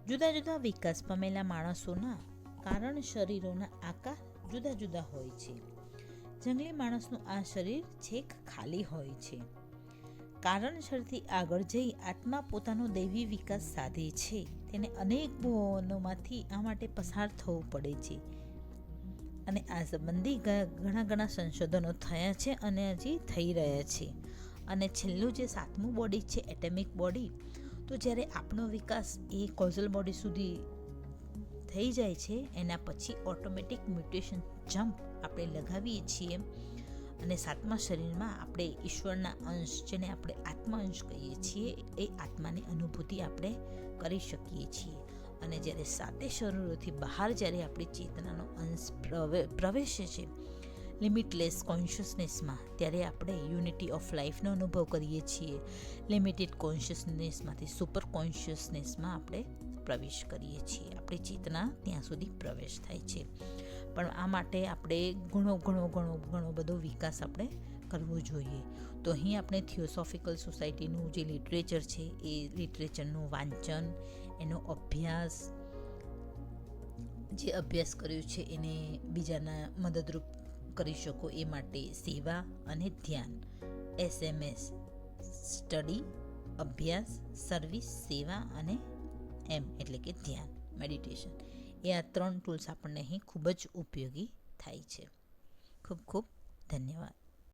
જુદા જુદા વિકાસ પામેલા માણસોના કારણ શરીરોના આકાર જુદા જુદા હોય છે. જંગલી માણસનું આ શરીર છેક ખાલી હોય છે. કારણ શરીરથી આગળ જઈ આત્મા પોતાનો દૈવી વિકાસ સાધે છે. તેને અનેક ભુવનોમાંથી આ માટે પસાર થવું પડે છે, અને આ સંબંધી ઘણા સંશોધનો થયા છે અને હજી થઈ રહ્યા છે. અને છેલ્લું જે 7મું બોડી છે, એટમિક બોડી, તો જ્યારે આપણો વિકાસ એ કોઝલ બોડી સુધી થઈ જાય છે, એના પછી ઓટોમેટિક મ્યુટેશન જમ્પ આપણે લગાવીએ છીએ અને 7મા શરીરમાં આપણે ઈશ્વરના અંશ, જેને આપણે આત્મા અંશ કહીએ છીએ, એ આત્માની અનુભૂતિ આપણે કરી શકીએ છીએ. અને જ્યારે 7 શરીરોથી બહાર જ્યારે આપણી ચેતનાનો અંશ પ્રવેશે છે લિમિટલેસ કોન્શિયસનેસમાં, ત્યારે આપણે યુનિટી ઓફ લાઈફનો અનુભવ કરીએ છીએ. લિમિટેડ કોન્શિયસનેસમાંથી સુપર કોન્શિયસનેસમાં આપણે પ્રવેશ કરીએ છીએ. આપણી ચેતના ત્યાં સુધી પ્રવેશ થાય છે. પણ આ માટે આપણે ઘણો બધો વિકાસ આપણે કરવો જોઈએ. તો અહીં આપણે થિયોસોફિકલ સોસાયટીનું જે લિટરેચર છે એ લિટરેચરનું વાંચન, એનો અભ્યાસ, જે અભ્યાસ કર્યો છે એને બીજાના મદદરૂપ કરી શકો એ માટે સેવા અને ધ્યાન, SMS, સ્ટડી, અભ્યાસ, સર્વિસ, સેવા અને એમ એટલે કે ધ્યાન, મેડિટેશન, એ આ 3 ટૂલ્સ આપણને અહીં ખૂબ જ ઉપયોગી થાય છે. ખૂબ ખૂબ ધન્યવાદ.